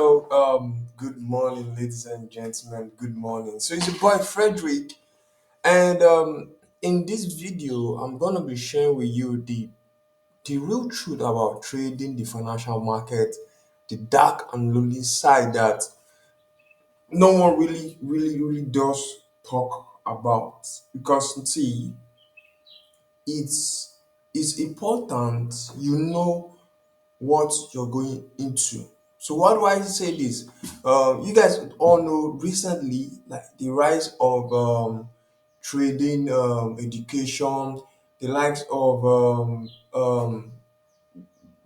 Good morning, ladies and gentlemen. Good morning. So it's your boy Frederick, and in this video, I'm gonna be sharing with you the real truth about trading the financial market, the dark and lonely side that no one really does talk about. Because see, it's it's important you know what you're going into. So why do I say this? You guys all know recently, like the rise of trading, education, the likes of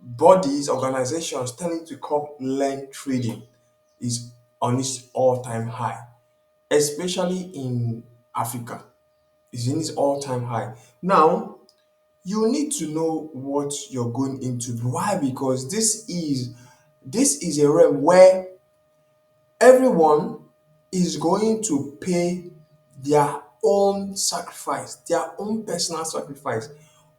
bodies, organizations turning to come learn trading is on its all-time high, especially in Africa. It's in its all-time high. Now, you need to know what you're going into. Why? Because this is a realm where everyone is going to pay their own sacrifice, their own personal sacrifice.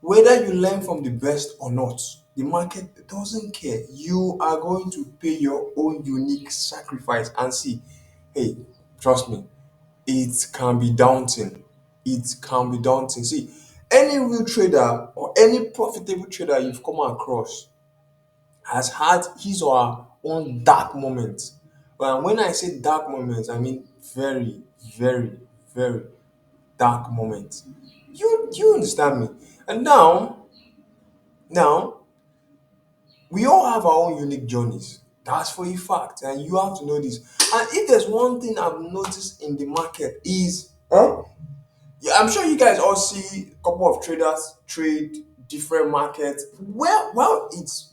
Whether you learn from the best or not, the market doesn't care. You are going to pay your own unique sacrifice and see, hey, trust me, it can be daunting. It can be daunting. See, any real trader or any profitable trader you've come across has had his or her own dark moments. But when I say dark moments, I mean very, very, very dark moments. You understand me? And now we all have our own unique journeys. That's for a fact, and you have to know this. And if there's one thing I've noticed in the market is, yeah, I'm sure you guys all see a couple of traders trade different markets. Well, it's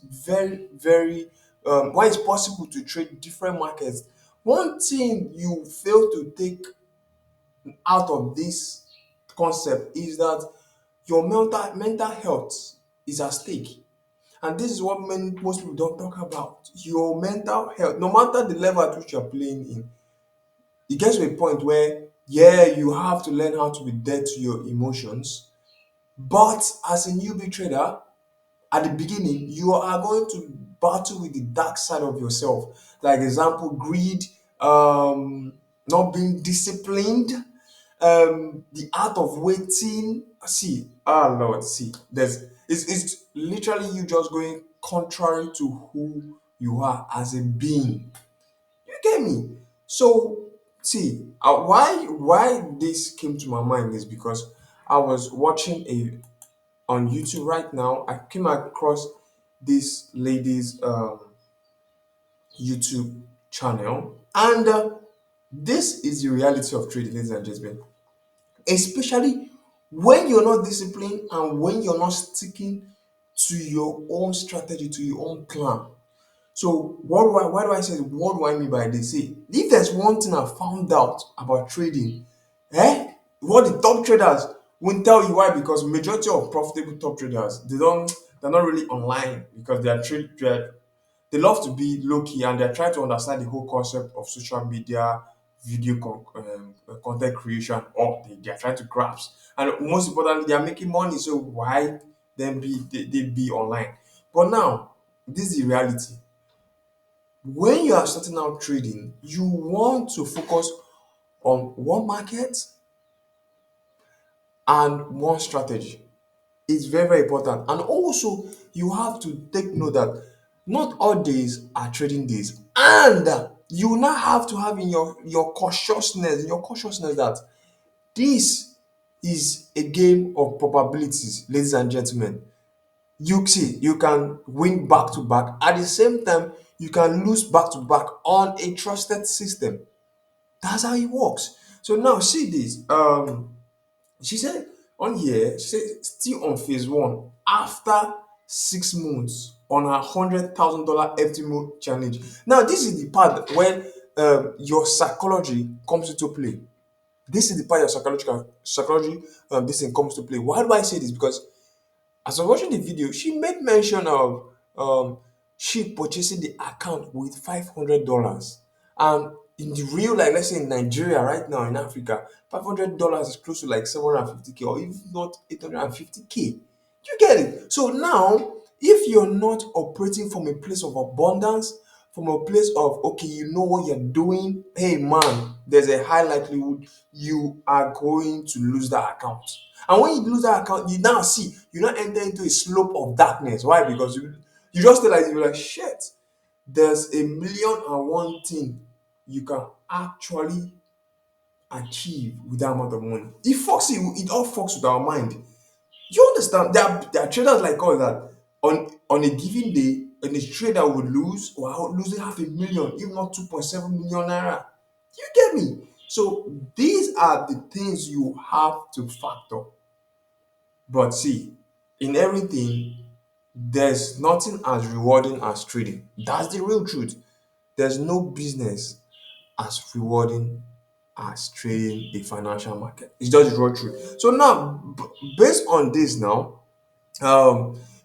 why it's possible to trade different markets. One thing you fail to take out of this concept is that your mental health is at stake. And this is what most people don't talk about. Your mental health, no matter the level at which you're playing in, it gets to a point where, yeah, you have to learn how to be dead to your emotions. But as a newbie trader, at the beginning, you are going to battle with the dark side of yourself. Like example, greed, not being disciplined, the art of waiting. See, Lord, see, it's literally you just going contrary to who you are as a being. You get me? So see, why this came to my mind is because I was watching a on YouTube right now. I came across this lady's YouTube channel, and this is the reality of trading, ladies and gentlemen. Especially when you're not disciplined and when you're not sticking to your own strategy, to your own plan. So why do I say what do I mean by this? See, if there's one thing I found out about trading, what the top traders won't tell you. Why? Because majority of profitable top traders they're not really online because they love to be low key and they're trying to understand the whole concept of social media, content creation, or they're trying to grasp. And most importantly, they are making money. So why then they be online? But now, this is the reality. When you are starting out trading, you want to focus on one market and one strategy. It's very important. And also, you have to take note that not all days are trading days. And you now have to have in your cautiousness that this is a game of probabilities, ladies and gentlemen. You see, you can win back to back. At the same time, you can lose back to back on a trusted system. That's how it works. So now see this. She said on here, she said still on phase one after 6 months on her $100,000 FT mode challenge. Now this is the part when your psychology comes into play. This is the part your psychology this thing comes to play. Why do I say this? Because as I was watching the video, she made mention of she purchasing the account with $500. And in the real, like let's say in Nigeria right now in Africa, $500 is close to like 750K or if not 850K. You get it? So now, if you're not operating from a place of abundance, from a place of, okay, you know what you're doing. Hey man, there's a high likelihood you are going to lose that account. And when you lose that account, you now enter into a slope of darkness. Why? Because you just feel like you're like, shit, there's a million and one thing you can actually achieve with that amount of money. It all fucks with our mind. You understand? There are traders like us that on a given day, and a trader would lose or out losing half a million, if not 2.7 million naira. You get me? So these are the things you have to factor. But see, in everything, there's nothing as rewarding as trading. That's the real truth. There's no business as rewarding as trading the financial market. It's just the raw truth. So now, based on this now,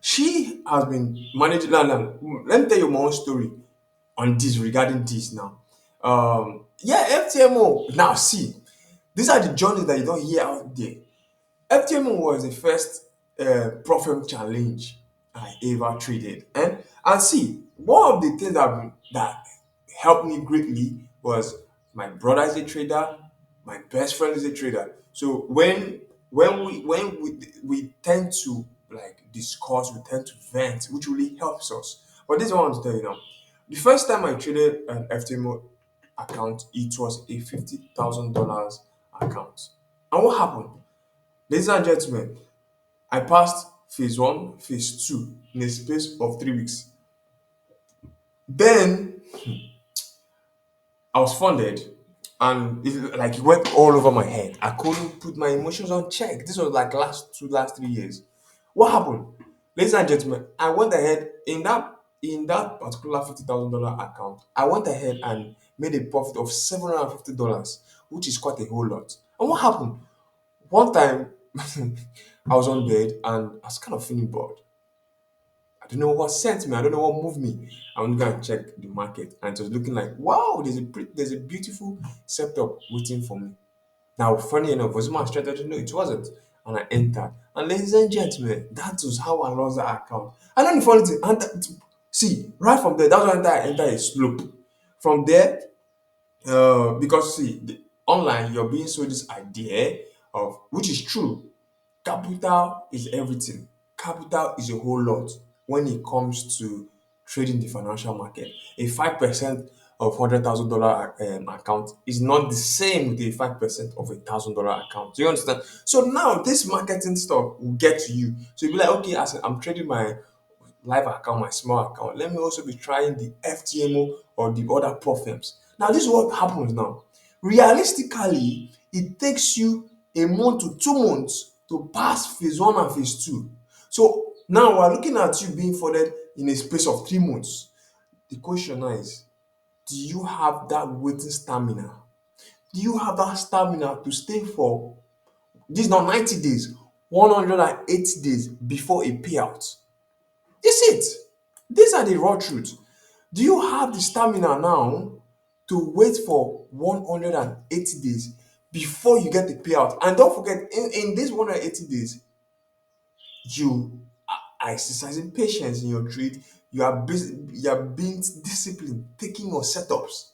she has been managing. Now, let me tell you my own story on this regarding this now. Yeah, FTMO. Now, see, these are the journeys that you don't hear out there. FTMO was the first profit challenge I ever traded, and see, one of the things that helped me greatly was my brother is a trader, my best friend is a trader. So when we tend to like discuss, we tend to vent, which really helps us. But this is what I want to tell you now. The first time I traded an FTMO account, it was a $50,000 account. And what happened? Ladies and gentlemen, I passed phase one, phase two in a space of 3 weeks. Then I was funded, and it went all over my head. I couldn't put my emotions on check. This was like last 3 years. What happened? Ladies and gentlemen, I went ahead in that particular $50,000 account. I went ahead and made a profit of $750, which is quite a whole lot. And what happened? One time, I was on bed and I was kind of feeling bored. I don't know what sent me. I don't know what moved me. I went to go and check the market, and it was looking like, wow, there's a beautiful setup waiting for me. Now, funny enough, was it my strategy? No, it wasn't. And I entered. And ladies and gentlemen, that was how I lost that account. And then the funny thing, see, right from there, that's when I entered a slope. From there, because see, online, you're being sold this idea of, which is true, capital is everything. Capital is a whole lot when it comes to trading the financial market. A 5% of $100,000 account is not the same with a 5% of $1,000 account. Do you understand? So now this marketing stuff will get to you. So you'll be like, okay, as I'm trading my live account, my small account, let me also be trying the FTMO or the other prop firms. Now, this is what happens now. Realistically, it takes you a month to 2 months to pass phase one and phase two. So now we're looking at you being funded in a space of 3 months. The question now is, do you have that waiting stamina? Do you have that stamina to stay for this not 90 days, 180 days before a payout? This it. These are the raw truth. Do you have the stamina now to wait for 180 days before you get the payout? And don't forget, in these 180 days, you are exercising patience in your trade. You are being disciplined, taking your setups.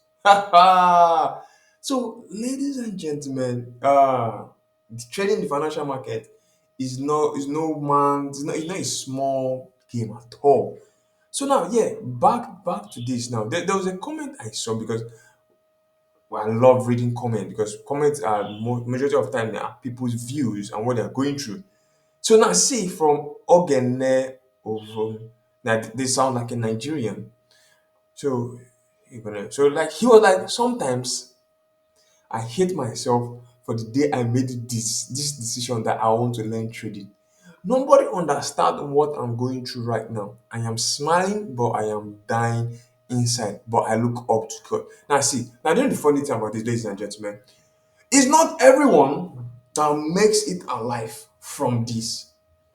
So, ladies and gentlemen, trading the financial market is no man, it's not a small game at all. So now, yeah, back to this now. There was a comment I saw because, well, I love reading comments because comments are majority of the time they are people's views and what they are going through. So now, see from Ogene of now they sound like a Nigerian. So so like he was like, sometimes I hate myself for the day I made this decision that I want to learn trading. Nobody understands what I'm going through right now. I am smiling, but I am dying inside. But I look up to God. Now, see, now, the funny thing about this, ladies and gentlemen, it's not everyone that makes it alive from this.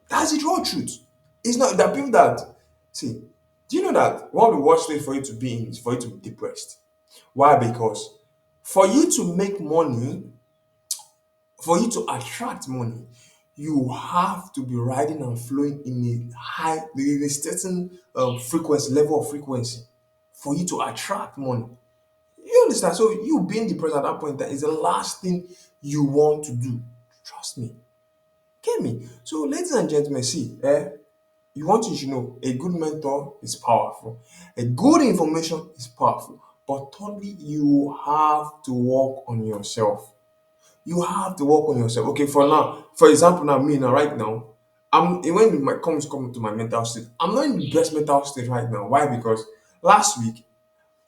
That's the raw truth. It's not the people that see. Do you know that one of the worst things for you to be in is for you to be depressed? Why? Because for you to make money, for you to attract money, you have to be riding and flowing in a certain frequency, level of frequency. for you to attract money. You understand? So you being depressed at that point that is the last thing you want to do. Trust me. Get me? So ladies and gentlemen, see, you want to know a good mentor is powerful. A good information is powerful. But thirdly, you have to work on yourself. You have to work on yourself. Okay, for now, for example, now me now, right now, when it might come to my mental state, I'm not in the best mental state right now. Why? Because last week,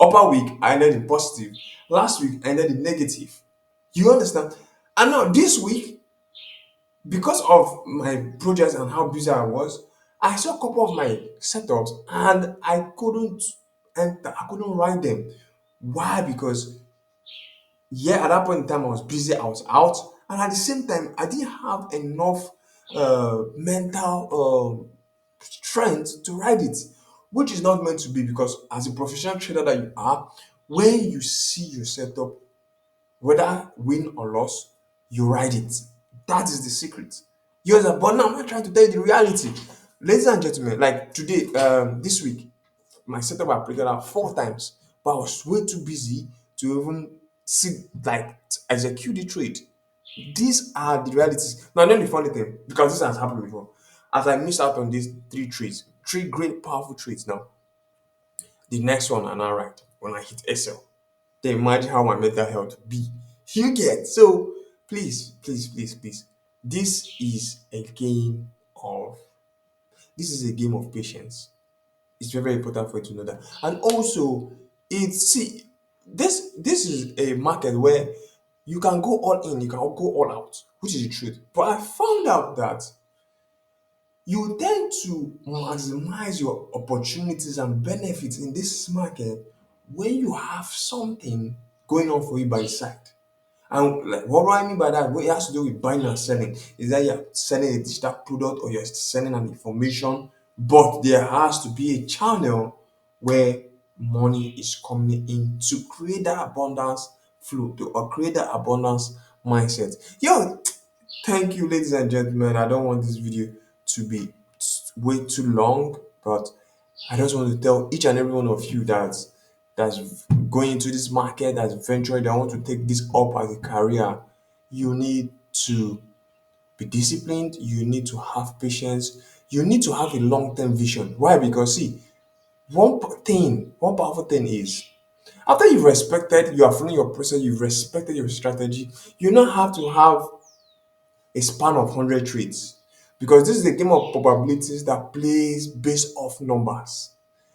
upper week, I ended in positive. Last week, I ended in negative. You understand? And now this week, because of my projects and how busy I was, I saw a couple of my setups and I couldn't enter, I couldn't write them. Why? Because yeah, at that point in time I was busy, I was out, and at the same time I didn't have enough mental strength to write it, which is not meant to be because as a professional trader that you are, when you see your setup, whether win or loss, you ride it. That is the secret. Yours are, but now I'm not trying to tell you the reality. Ladies and gentlemen, like today, this week, my setup I printed out 4 times, but I was way too busy to even sit like execute the trade. These are the realities. Now, then the funny thing, because this has happened before, as I missed out on these three trades, three great powerful trades now, the next one I now write when I hit SL. Then imagine how my mental health be. You get so please. This is a game of this is a game of patience. It's very, very important for you to know that. And also, it's see this is a market where you can go all in, you can go all out, which is the truth. But I found out that you tend to maximize your opportunities and benefits in this market when you have something going on for you by the side. And like, what do I mean by that? What it has to do with buying and selling is that you're selling a digital product or you're selling an information, but there has to be a channel where money is coming in to create that abundance flow to or create that abundance mindset. Yo, thank you, ladies and gentlemen. I don't want this video to be way too long, but I just want to tell each and every one of you that's going into this market, that's venturing, that want to take this up as a career. You need to be disciplined. You need to have patience. You need to have a long-term vision. Why? Because see, one powerful thing is after you've respected, you are following your process, you've respected your strategy. You now have to have a span of 100 trades because this is a game of probabilities that plays based off numbers.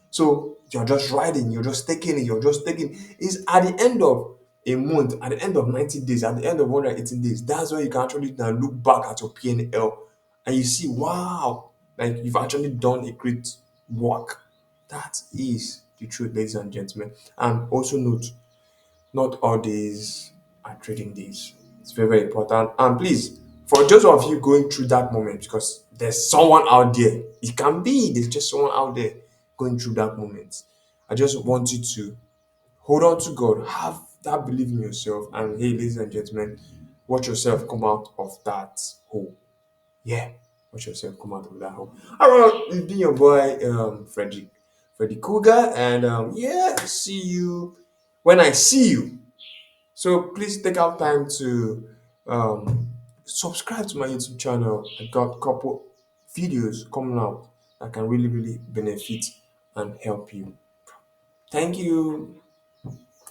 So you're just riding, you're just taking it, you're just taking it's at the end of a month, at the end of 90 days, at the end of 180 days. That's when you can actually now look back at your P&L and you see, wow, like you've actually done a great work. That is the truth, ladies and gentlemen. And also note, not all days are trading days. It's very, very important. And please, for those of you going through that moment, because there's someone out there, it can be there's just someone out there going through that moment. I just want you to hold on to God, have that belief in yourself, and hey, ladies and gentlemen, watch yourself come out of that hole. Yeah, watch yourself come out of that hole. All right, it's been your boy, Freddy Cougar, and yeah, see you when I see you. So please take out time to subscribe to my YouTube channel. I got a couple videos coming out that can really, really benefit and help you. Thank you.